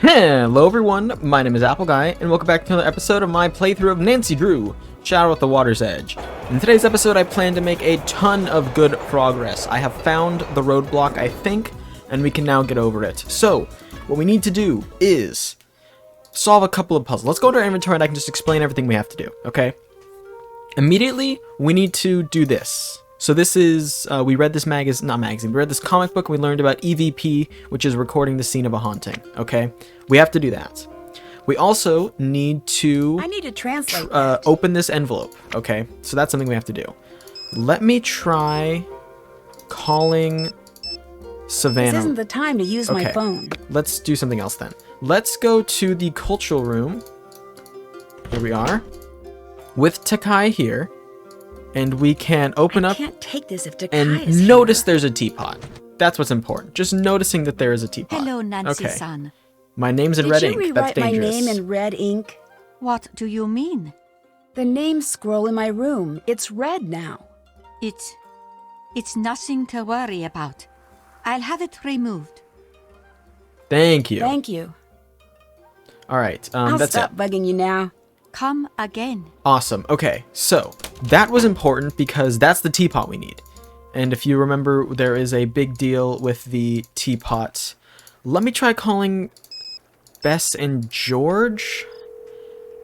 Hello everyone, my name is Apple Guy, and welcome back to another episode of my playthrough of Nancy Drew, Shadow at the Water's Edge. In today's episode, I plan to make a ton of good progress. I have found the roadblock, I think, and we can now get over it. So, what we need to do is solve a couple of puzzles. Let's go to our inventory and I can just explain everything we have to do, okay? Immediately, we need to do this. So this is, we read this we read this comic book and we learned about EVP, which is recording the scene of a haunting, okay? We have to do that. We also need to... I need to translate open this envelope, okay? So that's something we have to do. Let me try calling Savannah. This isn't the time to use my phone. Let's do something else then. Let's go to the cultural room. Here we are. With Takai here. And we can open up can't take this if Takai and is notice here. there's a teapot. That's what's important. Just noticing that there is a teapot. Hello, Nancy-san. Okay. My name's in red ink. Did you That's rewrite my dangerous. name in red ink? What do you mean? The name scroll in my room. It's red now. It's nothing to worry about. I'll have it removed. Thank you. Thank you. All right. I'll That's stop it. bugging you now. Come again. Awesome. Okay, so that was important because that's the teapot we need. And if you remember, there is a big deal with the teapot. Let me try calling Bess and George.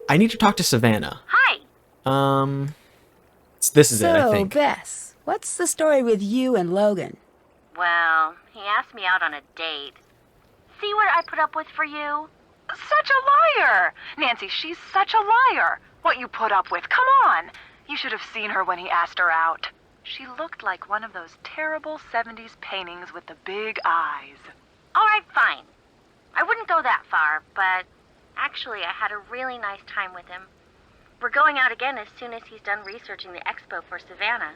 I need to talk to Savannah. Hi. This is it, I think. So, Bess, what's the story with you and Logan? Well, he asked me out on a date. See what I put up with for you? Such a liar! Nancy, she's such a liar. What you put up with, come on. You should have seen her when he asked her out. She looked like one of those terrible 70s paintings with the big eyes. All right, fine. I wouldn't go that far, but actually I had a really nice time with him. We're going out again as soon as he's done researching the expo for Savannah.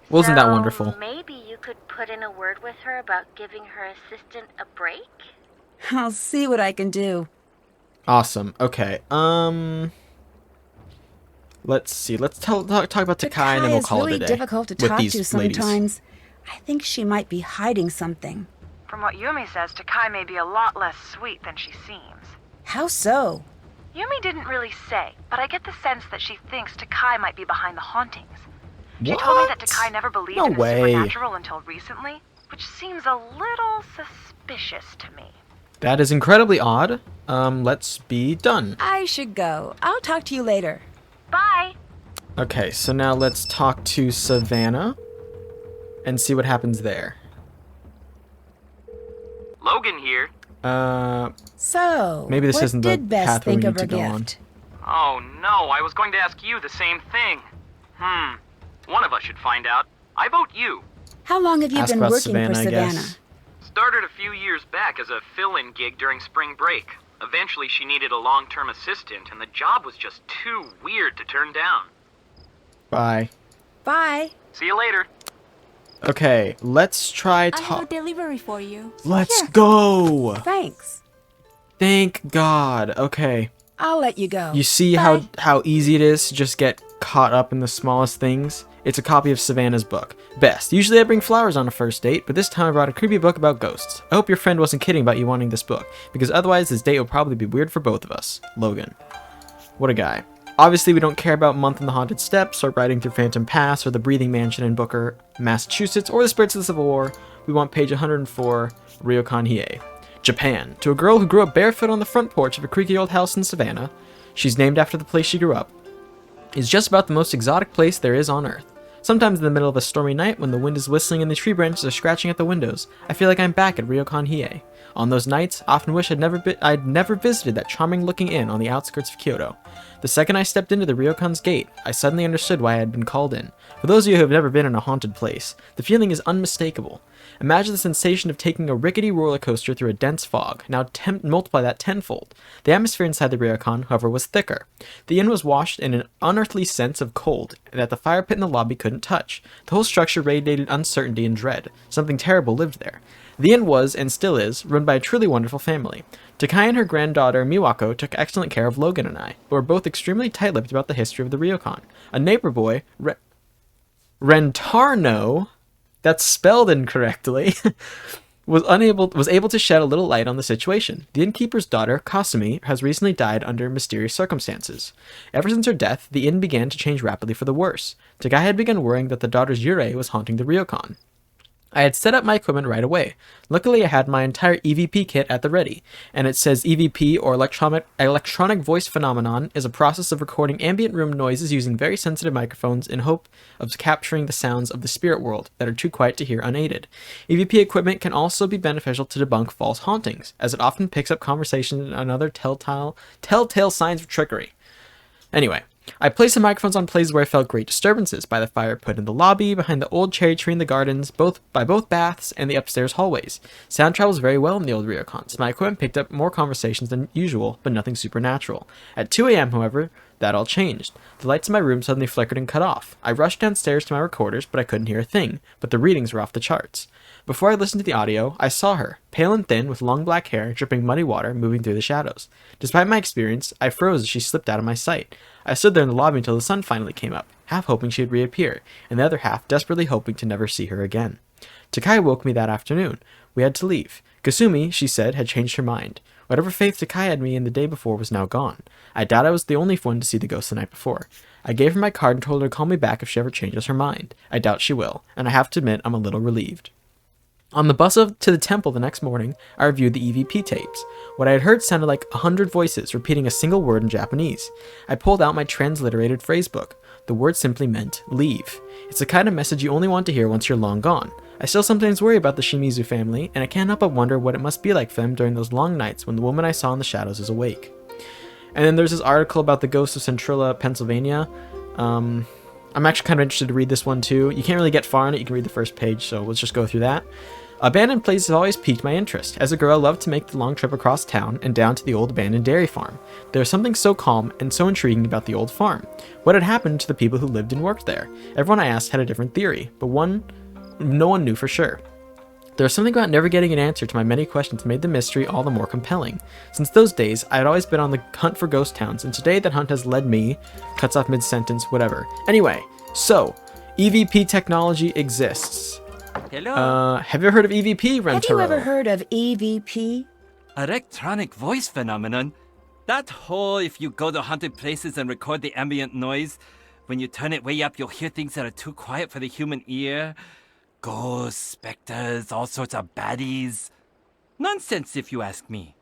Wasn't that wonderful? Maybe you could put in a word with her about giving her assistant a break? I'll see what I can do. Awesome. Okay. Let's see. Let's talk about Takai and then we'll call really it a day. difficult to with talk these to ladies. sometimes. I think she might be hiding something. From what Yumi says, Takai may be a lot less sweet than she seems. How so? Yumi didn't really say, but I get the sense that she thinks Takai might be behind the hauntings. She told me that Takai never believed in the supernatural until recently, which seems a little suspicious to me. That is incredibly odd. Let's be done. I should go. I'll talk to you later. Bye. Okay, so now let's talk to Savannah and see what happens there. Logan here. So, maybe this what isn't the did Bess path we think need of her to go on. gift? Oh no, I was going to ask you the same thing. One of us should find out. I vote you. How long have you Ask been about working for Savannah, I Savannah? guess. Started a few years back as a fill-in gig during spring break. Eventually she needed a long-term assistant, and the job was just too weird to turn down. Bye. Bye. See you later. Okay, let's try I have a delivery for you. Let's go! Thanks. Thank God. Okay. I'll let you go. You see Bye. how easy it is to just get caught up in the smallest things? It's a copy of Savannah's book. Best. Usually I bring flowers on a first date, but this time I brought a creepy book about ghosts. I hope your friend wasn't kidding about you wanting this book, because otherwise this date will probably be weird for both of us. Logan. What a guy. Obviously we don't care about Month in the Haunted Steps, or Riding Through Phantom Pass, or The Breathing Mansion in Booker, Massachusetts, or The Spirits of the Civil War. We want page 104, Ryokan Hiei. Japan. To a girl who grew up barefoot on the front porch of a creaky old house in Savannah, she's named after the place she grew up, is just about the most exotic place there is on Earth. Sometimes in the middle of a stormy night, when the wind is whistling and the tree branches are scratching at the windows, I feel like I'm back at Ryokan Hiei. On those nights, I often wish I'd never visited that charming-looking inn on the outskirts of Kyoto. The second I stepped into the Ryokan's gate, I suddenly understood why I had been called in. For those of you who have never been in a haunted place, the feeling is unmistakable. Imagine the sensation of taking a rickety roller coaster through a dense fog. Now multiply that tenfold. The atmosphere inside the Ryokan, however, was thicker. The inn was washed in an unearthly sense of cold that the fire pit in the lobby couldn't touch. The whole structure radiated uncertainty and dread. Something terrible lived there. The inn was, and still is, run by a truly wonderful family. Takai and her granddaughter Miwako took excellent care of Logan and I, but were both extremely tight-lipped about the history of the Ryokan. A neighbor boy, Rentarno, that's spelled incorrectly, was able to shed a little light on the situation. The innkeeper's daughter, Kasumi, has recently died under mysterious circumstances. Ever since her death, the inn began to change rapidly for the worse. Takai had begun worrying that the daughter's yurei was haunting the ryokan. I had set up my equipment right away. Luckily, I had my entire EVP kit at the ready, and it says EVP, or electronic voice phenomenon, is a process of recording ambient room noises using very sensitive microphones in hope of capturing the sounds of the spirit world that are too quiet to hear unaided. EVP equipment can also be beneficial to debunk false hauntings, as it often picks up conversations and other telltale signs of trickery. Anyway, I placed the microphones on places where I felt great disturbances, by the fire pit in the lobby, behind the old cherry tree in the gardens, by both baths, and the upstairs hallways. Sound travels very well in the old ryokans. My equipment picked up more conversations than usual, but nothing supernatural. At 2 a.m., however, that all changed. The lights in my room suddenly flickered and cut off. I rushed downstairs to my recorders, but I couldn't hear a thing, but the readings were off the charts. Before I listened to the audio, I saw her, pale and thin, with long black hair, dripping muddy water, moving through the shadows. Despite my experience, I froze as she slipped out of my sight. I stood there in the lobby until the sun finally came up, half hoping she would reappear, and the other half desperately hoping to never see her again. Takai woke me that afternoon. We had to leave. Kasumi, she said, had changed her mind. Whatever faith Takai had me in the day before was now gone. I doubt I was the only one to see the ghost the night before. I gave her my card and told her to call me back if she ever changes her mind. I doubt she will, and I have to admit I'm a little relieved. On the bus to the temple the next morning, I reviewed the EVP tapes. What I had heard sounded like 100 voices repeating a single word in Japanese. I pulled out my transliterated phrasebook. The word simply meant leave. It's the kind of message you only want to hear once you're long gone. I still sometimes worry about the Shimizu family, and I can't help but wonder what it must be like for them during those long nights when the woman I saw in the shadows is awake. And then there's this article about the ghost of Centrilla, Pennsylvania. I'm actually kind of interested to read this one too. You can't really get far in it, you can read the first page, so let's just go through that. Abandoned places have always piqued my interest. As a girl, I loved to make the long trip across town and down to the old abandoned dairy farm. There was something so calm and so intriguing about the old farm. What had happened to the people who lived and worked there? Everyone I asked had a different theory, but no one knew for sure. There was something about never getting an answer to my many questions that made the mystery all the more compelling. Since those days, I had always been on the hunt for ghost towns, and today that hunt has led me... Cuts off mid-sentence, whatever. Anyway, so, EVP technology exists. Hello. Have you ever heard of EVP, Rentaro? Have you ever heard of EVP? Electronic voice phenomenon. That whole if you go to haunted places and record the ambient noise, when you turn it way up, you'll hear things that are too quiet for the human ear. Ghosts, specters, all sorts of baddies. Nonsense if you ask me.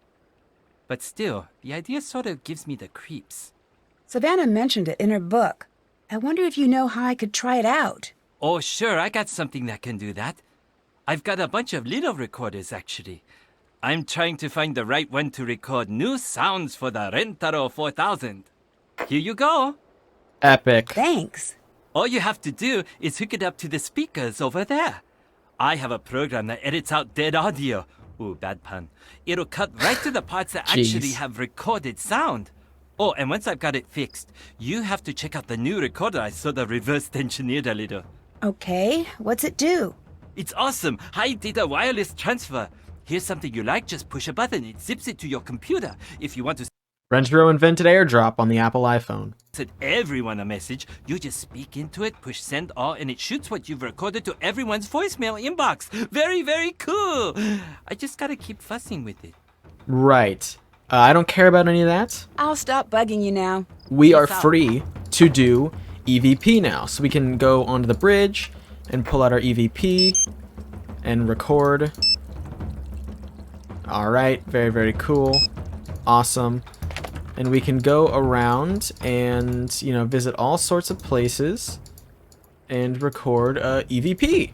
But still, the idea sort of gives me the creeps. Savannah mentioned it in her book. I wonder if you know how I could try it out. Oh, sure, I got something that can do that. I've got a bunch of little recorders, actually. I'm trying to find the right one to record new sounds for the Rentaro 4000. Here you go. Epic. Thanks. All you have to do is hook it up to the speakers over there. I have a program that edits out dead audio. Ooh, bad pun. It'll cut right to the parts that actually have recorded sound. Oh, and once I've got it fixed, you have to check out the new recorder I sort of reverse engineered a little. Okay, what's it do? It's awesome. High data wireless transfer. Here's something you like, just push a button. It zips it to your computer. If you want to Rentaro invented AirDrop on the Apple iPhone. send everyone a message, you just speak into it, push send all, and it shoots what you've recorded to everyone's voicemail inbox. Very, very cool. I just gotta keep fussing with it. Right. I don't care about any of that. I'll stop bugging you now. We are Peace out. free to do EVP now. So we can go onto the bridge and pull out our EVP and record. Alright, very, very cool. Awesome. And we can go around and, visit all sorts of places and record EVP.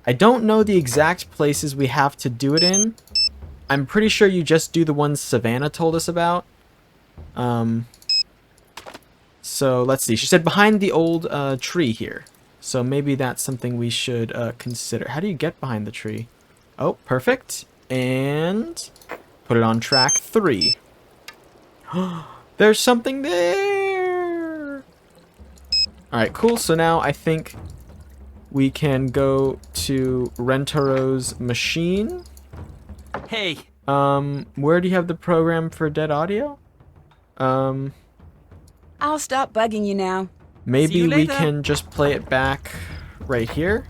I don't know the exact places we have to do it in. I'm pretty sure you just do the ones Savannah told us about. So let's see. She said behind the old tree here. So maybe that's something we should consider. How do you get behind the tree? Oh, perfect. And put it on track 3. There's something there. Alright, cool. So now I think we can go to Rentaro's machine. Hey. Where do you have the program for dead audio? I'll stop bugging you now. See Maybe you we later. can just play it back right here.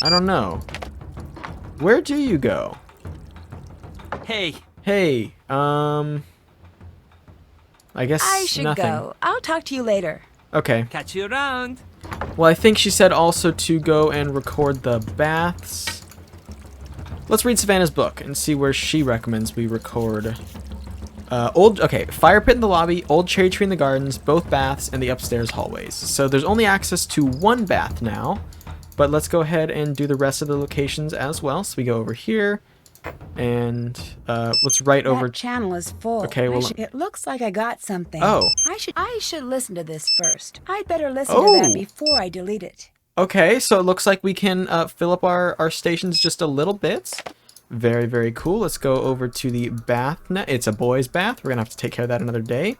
I don't know. Where do you go? Hey, Hey, I guess I should nothing. go. I'll talk to you later. Okay. catch you around. Well, I think she said also to go and record the baths. Let's read Savannah's book and see where she recommends we record. Fire pit in the lobby, old cherry tree in the gardens, both baths, and the upstairs hallways. So there's only access to one bath now, but let's go ahead and do the rest of the locations as well. So we go over here, and let's write over. That channel is full. Okay, well, it looks like I got something. Oh. I should listen to this first. I'd better listen Oh. to that before I delete it. Okay, so it looks like we can fill up our stations just a little bit. Very, very cool. Let's go over to the bath. It's a boys' bath. We're going to have to take care of that another day.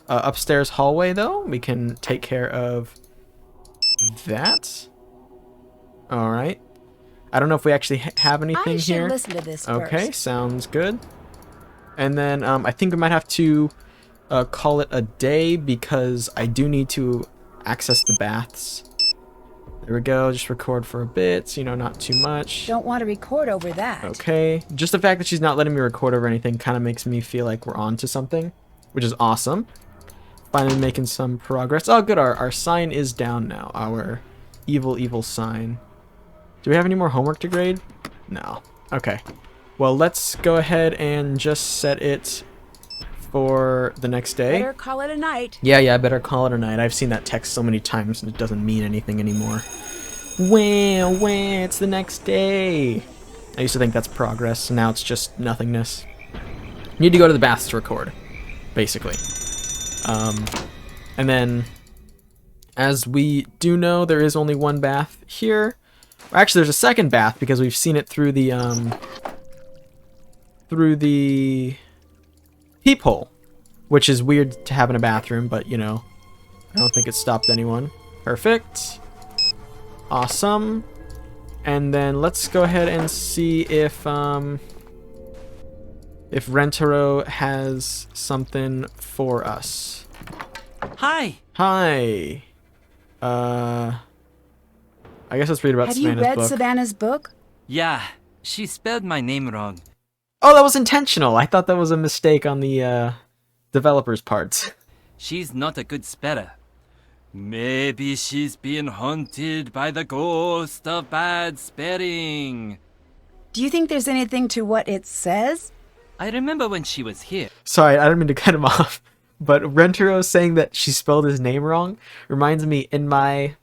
Upstairs hallway, though, we can take care of that. All right. I don't know if we actually have anything I should here. listen to this Okay, first. sounds good. And then I think we might have to call it a day because I do need to access the baths. There we go. Just record for a bit, you know, not too much. Don't want to record over that. Okay. Just the fact that she's not letting me record over anything kind of makes me feel like we're on to something, which is awesome. Finally making some progress. Oh, good. Our sign is down now. Our evil sign. Do we have any more homework to grade? No. Okay. Well, let's go ahead and just set it for the next day. Better call it a night. Yeah, I better call it a night. I've seen that text so many times and it doesn't mean anything anymore. Well, it's the next day. I used to think that's progress, and now it's just nothingness. Need to go to the baths to record, basically. And then, as we do know, there is only one bath here. Actually, there's a second bath because we've seen it through the peephole, which is weird to have in a bathroom, but you know, I don't think it stopped anyone. Perfect. Awesome. And then let's go ahead and see if Rentaro has something for us. Hi. Hi. I guess let's read about Have you Savannah's read book. Savannah's book? Yeah, she spelled my name wrong. Oh, that was intentional. I thought that was a mistake on the developer's parts. She's not a good speller. Maybe she's being haunted by the ghost of bad spelling. Do you think there's anything to what it says? I remember when she was here. Sorry, I didn't mean to cut him off. But Rentaro saying that she spelled his name wrong reminds me, in my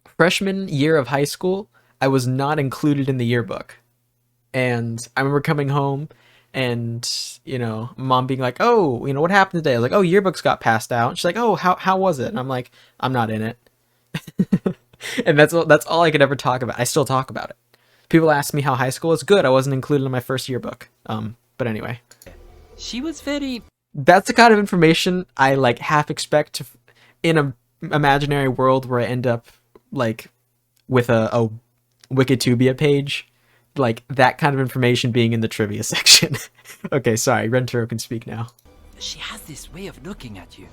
freshman year of high school, I was not included in the yearbook. And I remember coming home and, you know, mom being like, oh, you know, what happened today? I was like, oh, yearbooks got passed out. She's like, oh, how was it? And I'm like, I'm not in it. And that's all I could ever talk about. I still talk about it. People ask me how high school is. Good. I wasn't included in my first yearbook. But anyway. She was very... That's the kind of information I like half expect to, in a imaginary world where I end up like with a Wikitubia page, like that kind of information being in the trivia section. Okay, sorry, Rentaro can speak now. She has this way of looking at you.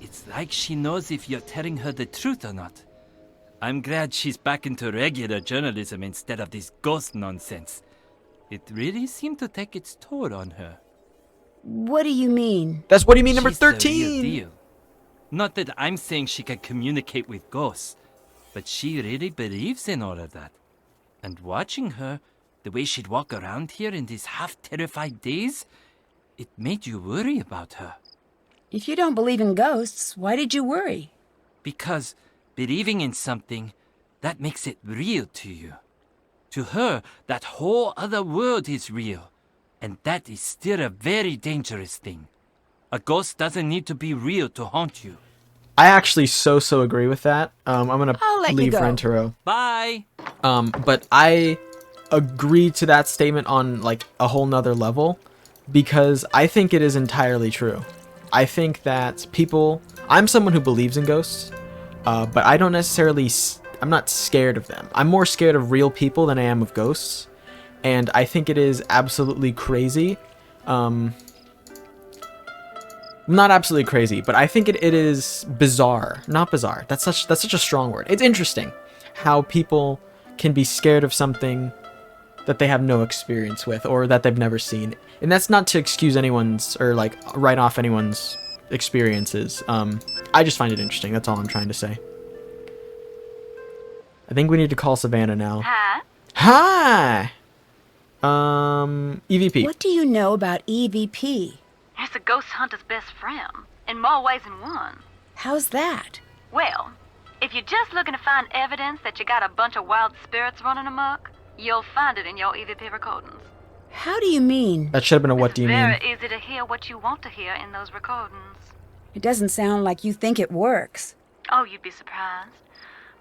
It's like she knows if you're telling her the truth or not. I'm glad she's back into regular journalism instead of this ghost nonsense. It really seemed to take its toll on her. What do you mean? That's what do you mean, number She's the real 13? deal. Not that I'm saying she can communicate with ghosts, but she really believes in all of that. And watching her, the way she'd walk around here in these half-terrified days, it made you worry about her. If you don't believe in ghosts, why did you worry? Because believing in something, that makes it real to you. To her, that whole other world is real. And that is still a very dangerous thing. A ghost doesn't need to be real to haunt you. I actually so agree with that. I'm gonna I'll let you leave go. Rentaro. Bye! But I agree to that statement on like a whole nother level because I think it is entirely true. I think that I'm someone who believes in ghosts, but I don't necessarily, I'm not scared of them. I'm more scared of real people than I am of ghosts. And I think it is absolutely crazy. Not absolutely crazy, but I think it is bizarre. Not bizarre. That's such a strong word. It's interesting how people can be scared of something that they have no experience with or that they've never seen. And that's not to excuse anyone's or like write off anyone's experiences. I just find it interesting. That's all I'm trying to say. I think we need to call Savannah now. Hi. Hi! EVP. What do you know about EVP? It's a ghost hunter's best friend, in more ways than one. How's that? Well, if you're just looking to find evidence that you got a bunch of wild spirits running amok, you'll find it in your EVP recordings. How do you mean? That should have been a what do you mean? Very easy to hear what you want to hear in those recordings. It doesn't sound like you think it works. Oh, you'd be surprised.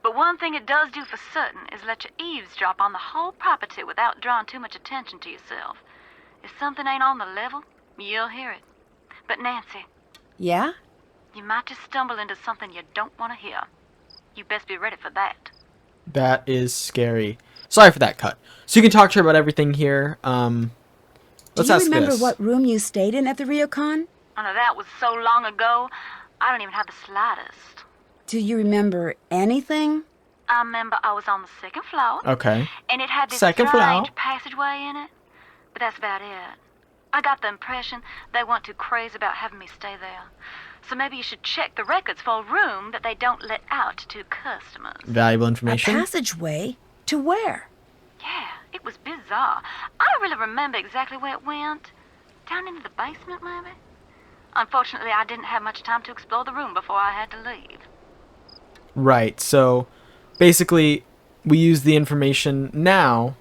But one thing it does do for certain is let you eavesdrop on the whole property without drawing too much attention to yourself. If something ain't on the level, you'll hear it. But Nancy, Yeah? you might just stumble into something you don't want to hear. You best be ready for that. That is scary. Sorry for that cut. So you can talk to her about everything here. Let's do you ask remember this. what room you stayed in at the Ryokan? I know that was so long ago, I don't even have the slightest. Do you remember anything? I remember I was on the second floor, Okay. and it had this Second strange floor. passageway in it. But that's about it. I got the impression they weren't too crazy about having me stay there. So maybe you should check the records for a room that they don't let out to customers. Valuable A information. passageway? To where? Yeah, it was bizarre. I don't really remember exactly where it went. Down into the basement, maybe? Unfortunately, I didn't have much time to explore the room before I had to leave. Right. So basically, we use the information now.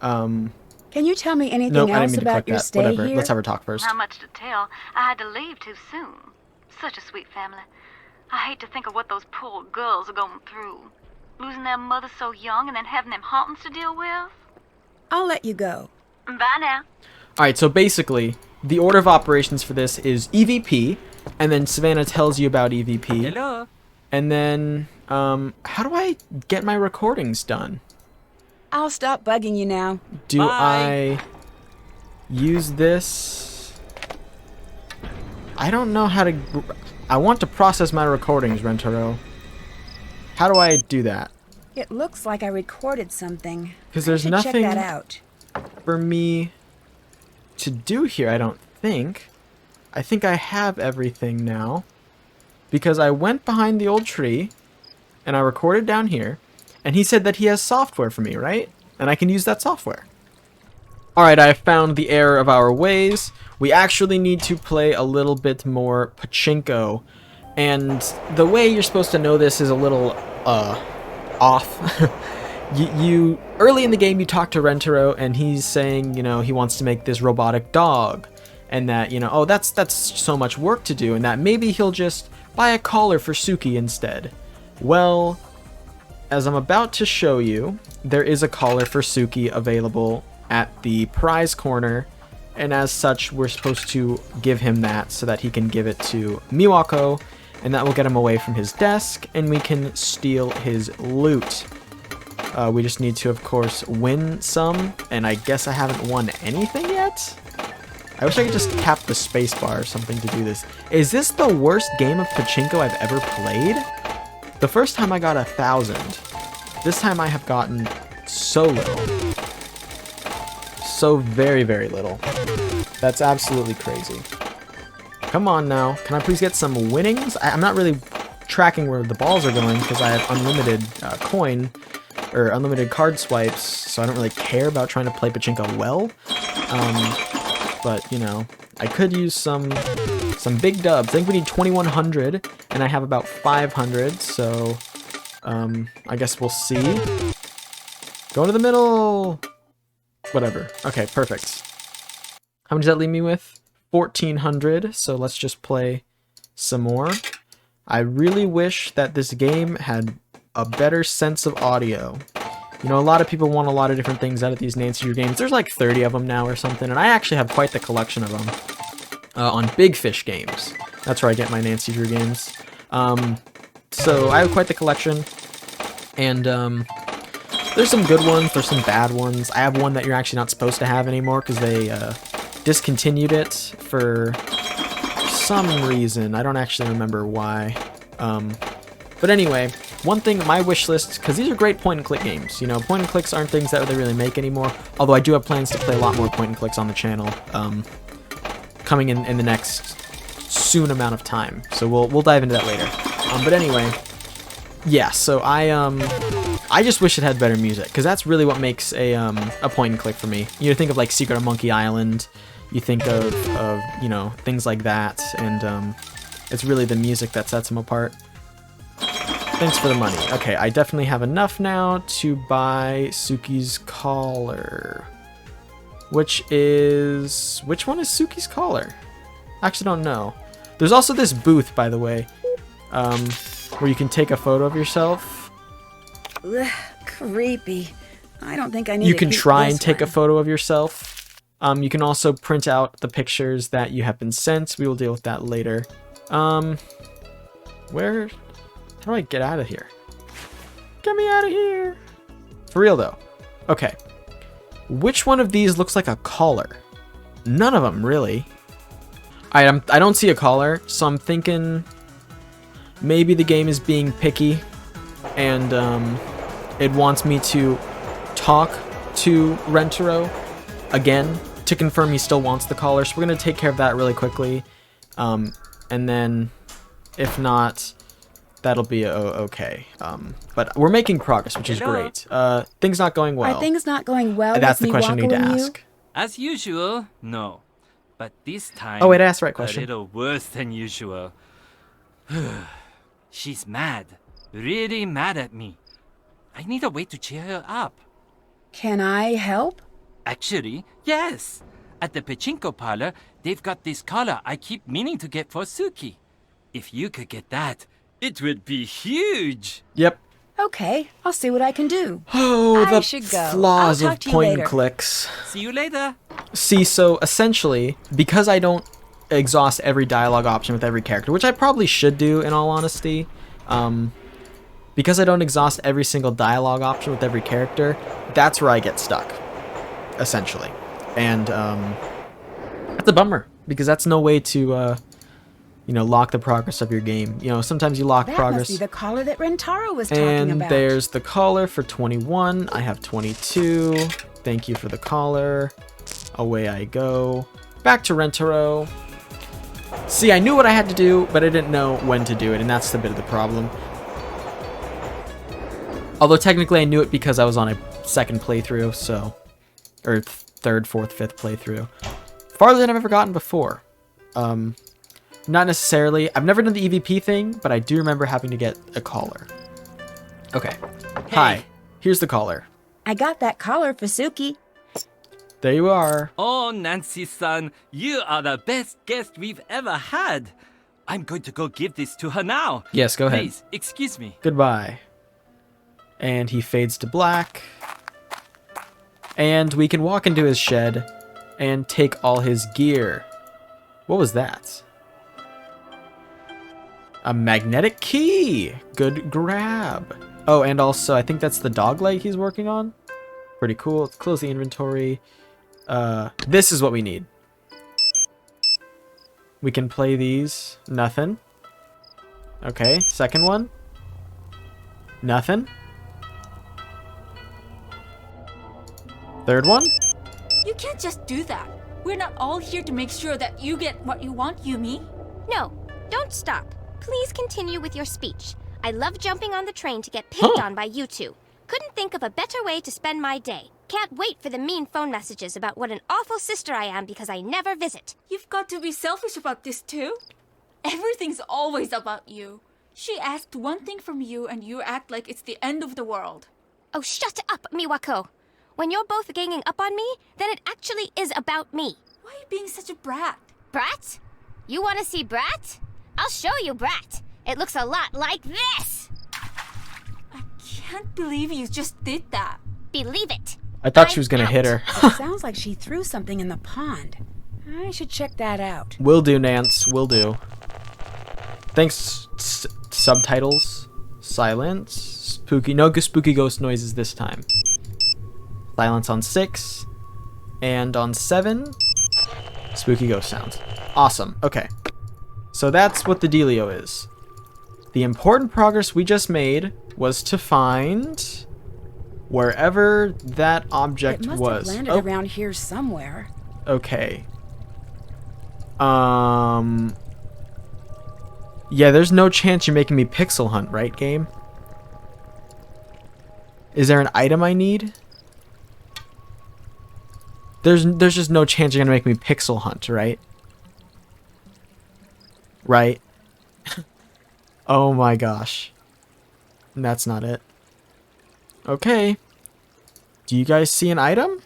Can you tell me anything Nope, I didn't else mean to about click your that. stay Whatever. here? Let's have her talk first. Not much to tell. I had to leave too soon. Such a sweet family. I hate to think of what those poor girls are going through. Losing their mother so young and then having them hauntings to deal with. I'll let you go. Bye now. All right. So basically, the order of operations for this is EVP, and then Savannah tells you about EVP. Hello. And then, how do I get my recordings done? I'll stop bugging you now. Do Bye. I use this? I don't know how to... I want to process my recordings, Rentaro. How do I do that? It looks like I recorded something. Because there's I should nothing check that out. for me to do here, I don't think. I think I have everything now. Because I went behind the old tree, and I recorded down here, and he said that he has software for me, right? And I can use that software. Alright, I have found the error of our ways. We actually need to play a little bit more pachinko. And the way you're supposed to know this is a little, off. you early in the game, you talk to Rentaro, and he's saying, you know, he wants to make this robotic dog. And that, you know, oh, that's so much work to do, and that maybe he'll just buy a collar for Suki instead. Well, as I'm about to show you, there is a collar for Suki available at the prize corner, and as such, we're supposed to give him that so that he can give it to Miwako, and that will get him away from his desk, and we can steal his loot. We just need to, of course, win some, and I guess I haven't won anything yet? I wish I could just tap the spacebar or something to do this. Is this the worst game of pachinko I've ever played? The first time I got 1,000. This time I have gotten so little. So very, very little. That's absolutely crazy. Come on now. Can I please get some winnings? I'm not really tracking where the balls are going because I have unlimited coin or unlimited card swipes, so I don't really care about trying to play pachinko well. But, you know, I could use some big dubs. I think we need 2,100, and I have about 500, so I guess we'll see. Go to the middle! Whatever. Okay, perfect. How much does that leave me with? 1,400, so let's just play some more. I really wish that this game had a better sense of audio. You know, a lot of people want a lot of different things out of these Nancy Drew games. There's like 30 of them now or something, and I actually have quite the collection of them on Big Fish Games. That's where I get my Nancy Drew games. So I have quite the collection, and there's some good ones, there's some bad ones. I have one that you're actually not supposed to have anymore because they discontinued it for some reason. I don't actually remember why. But anyway, one thing, my wish list, because these are great point-and-click games. You know, point-and-clicks aren't things that they really make anymore, although I do have plans to play a lot more point-and-clicks on the channel, coming in the next soon amount of time. So we'll dive into that later. But anyway, yeah, so I just wish it had better music, because that's really what makes a point-and-click for me. You think of, like, Secret of Monkey Island, you think of you know, things like that, and it's really the music that sets them apart. Thanks for the money. Okay, I definitely have enough now to buy Suki's collar. Which one is Suki's collar? I actually don't know. There's also this booth, by the way, where you can take a photo of yourself. Ugh, creepy. I don't think I need You to can keep try this and take a one. photo of yourself. You can also print out the pictures that you have been sent. We will deal with that later. Where... How do I get out of here? Get me out of here! For real, though. Okay. Which one of these looks like a collar? None of them, really. I don't see a collar, so I'm thinking maybe the game is being picky, and it wants me to talk to Rentaro again to confirm he still wants the collar. So we're going to take care of that really quickly, and then if not... That'll be okay. But we're making progress, which is great. Things not going well. Are things not going well? That's the with me question I need to wackling you? ask. As usual, no. But this time, Oh, wait, ask the right question. a little worse than usual. She's mad. Really mad at me. I need a way to cheer her up. Can I help? Actually, yes. At the pachinko parlor, they've got this collar I keep meaning to get for Suki. If you could get that, it would be huge. Yep. Okay, I'll see what I can do. Oh, I the should go. flaws I'll of talk to you point and later. clicks. See you later. See, so essentially, because I don't exhaust every dialogue option with every character, which I probably should do in all honesty, because I don't exhaust every single dialogue option with every character, that's where I get stuck, essentially. And that's a bummer, because that's no way to you know, lock the progress of your game. You know, sometimes you lock That progress. must be the collar that Rentaro was talking And about. there's the collar for 21. I have 22. Thank you for the collar. Away I go. Back to Rentaro. See, I knew what I had to do, but I didn't know when to do it, and that's the bit of the problem. Although technically I knew it because I was on a second playthrough, so... Or third, fourth, fifth playthrough. Farther than I've ever gotten before. Not necessarily. I've never done the EVP thing, but I do remember having to get a collar. Okay. Hi. Here's the collar. I got that collar for Suki. There you are. Oh, Nancy-san, you are the best guest we've ever had. I'm going to go give this to her now. Yes, go ahead. Please, excuse me. Goodbye. And he fades to black. And we can walk into his shed and take all his gear. What was that? A magnetic key! Good grab. Oh, and also, I think that's the dog leg he's working on. Pretty cool. Let's close the inventory. This is what we need. We can play these. Nothing. Okay, second one. Nothing. Third one. You can't just do that. We're not all here to make sure that you get what you want, Yumi. No, don't stop. Please continue with your speech. I love jumping on the train to get picked on by you two. Couldn't think of a better way to spend my day. Can't wait for the mean phone messages about what an awful sister I am because I never visit. You've got to be selfish about this too. Everything's always about you. She asked one thing from you and you act like it's the end of the world. Oh, shut up, Miwako. When you're both ganging up on me, then it actually is about me. Why are you being such a brat? Brat? You want to see Brat? I'll show you Brat. It looks a lot like this. I can't believe you just did that. Believe it. I thought she was gonna hit her. It sounds like she threw something in the pond. I should check that out. Will do, Nance. Will do. Thanks, subtitles. Silence. Spooky. No spooky ghost noises this time. Silence on 6. And on 7, spooky ghost sounds. Awesome. Okay. So that's what the dealio is. The important progress we just made was to find wherever that object It must was. have landed around here somewhere. Okay. Yeah, there's no chance you're making me pixel hunt, right, game? Is there an item I need? There's just no chance you're gonna make me pixel hunt, right? Right? Oh my gosh. That's not it. Okay. Do you guys see an item?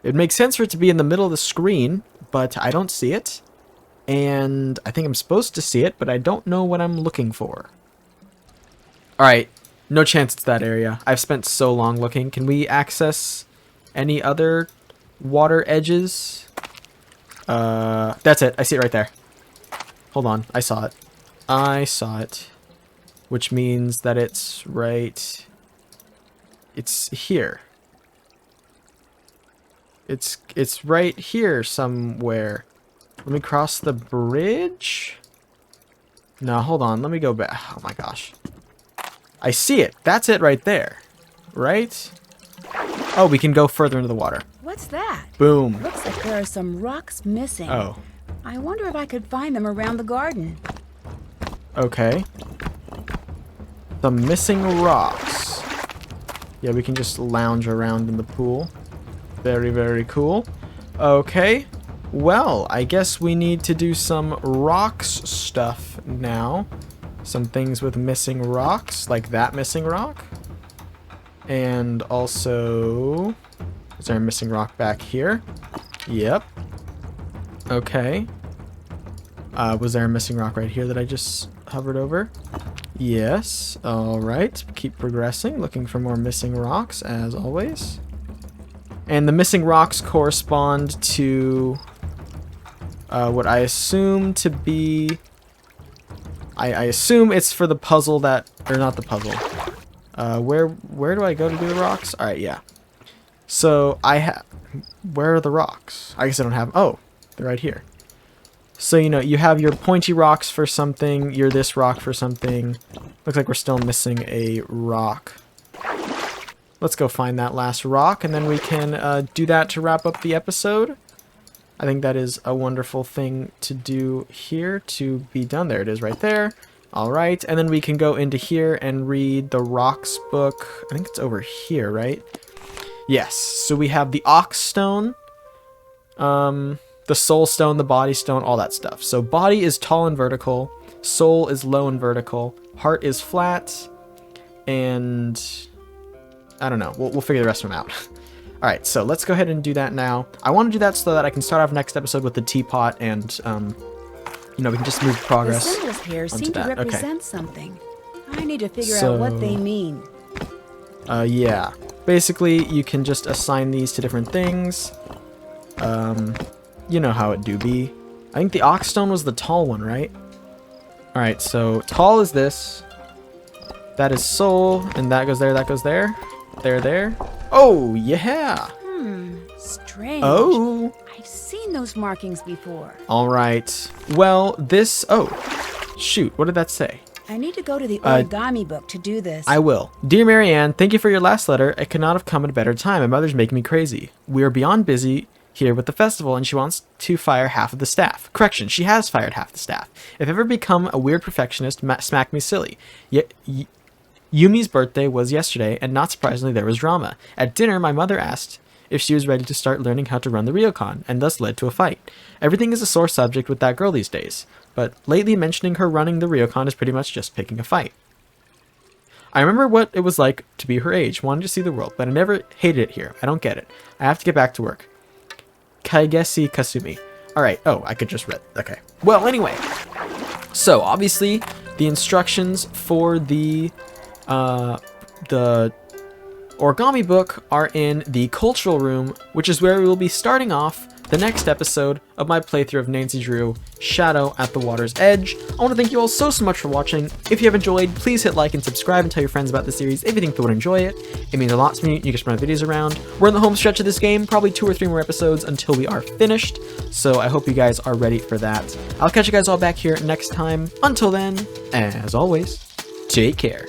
It makes sense for it to be in the middle of the screen, but I don't see it. And I think I'm supposed to see it, but I don't know what I'm looking for. Alright. No chance it's that area. I've spent so long looking. Can we access any other water edges? That's it. I see it right there. Hold on. I saw it. I saw it. Which means that it's right... It's here. It's right here somewhere. Let me cross the bridge? No, hold on. Let me go back. Oh my gosh. I see it. That's it right there. Right? Oh, we can go further into the water. What's that? Boom. Looks like there are some rocks missing. Oh. I wonder if I could find them around the garden. Okay. The missing rocks. Yeah, we can just lounge around in the pool. Very, very cool. Okay. Well, I guess we need to do some rocks stuff now. Some things with missing rocks, like that missing rock. And also... Is there a missing rock back here? Yep. Okay. Was there a missing rock right here that I just hovered over? Yes. Alright. Keep progressing, looking for more missing rocks, as always. And the missing rocks correspond to what I assume to be... I assume it's for the puzzle that... Or not the puzzle. Where do I go to do the rocks? Alright, yeah. So, I have... Where are the rocks? I guess I don't have... Oh, they're right here. So, you know, you have your pointy rocks for something, your this rock for something. Looks like we're still missing a rock. Let's go find that last rock, and then we can do that to wrap up the episode. I think that is a wonderful thing to do here to be done. There it is right there. Alright, and then we can go into here and read the rocks book. I think it's over here, right? Yes, so we have the ox stone, the soul stone, the body stone, all that stuff. So body is tall and vertical, soul is low and vertical, heart is flat, and I don't know. We'll figure the rest of them out. Alright, so let's go ahead and do that now. I want to do that so that I can start off next episode with the teapot and, you know, we can just move progress. The symbols here seem to that. represent something. I need to figure out what they mean. Yeah. Basically, you can just assign these to different things. You know how it do be. I think the ox stone was the tall one, right? Alright, so tall is this. That is soul, and that goes there, that goes there. There. Oh, yeah! Strange. Oh! I've seen those markings before. Alright. Well, this... Oh, shoot. What did that say? I need to go to the origami book to do this. I will. Dear Marianne, thank you for your last letter. It could not have come at a better time. My mother's making me crazy. We are beyond busy here with the festival, and she wants to fire half of the staff. Correction, she has fired half the staff. If I ever become a weird perfectionist, smack me silly. Yumi's birthday was yesterday, and not surprisingly, there was drama. At dinner, my mother asked if she was ready to start learning how to run the Ryokan, and thus led to a fight. Everything is a sore subject with that girl these days, but lately mentioning her running the Ryokan is pretty much just picking a fight. I remember what it was like to be her age, wanting to see the world, but I never hated it here. I don't get it. I have to get back to work. Kaigesi Kasumi. Alright, oh, I could just read. Okay. Well, anyway. So, obviously, the instructions for the origami book are in the cultural room, which is where we will be starting off the next episode of my playthrough of Nancy Drew Shadow at the Water's Edge. I want to thank you all so much for watching. If you have enjoyed, please hit like and subscribe and tell your friends about the series if you think they would enjoy it. It means a lot to me. You can spread my videos around. We're in the home stretch of this game, probably 2 or 3 more episodes until we are finished, so I hope you guys are ready for that. I'll catch you guys all back here next time. Until then, as always, take care.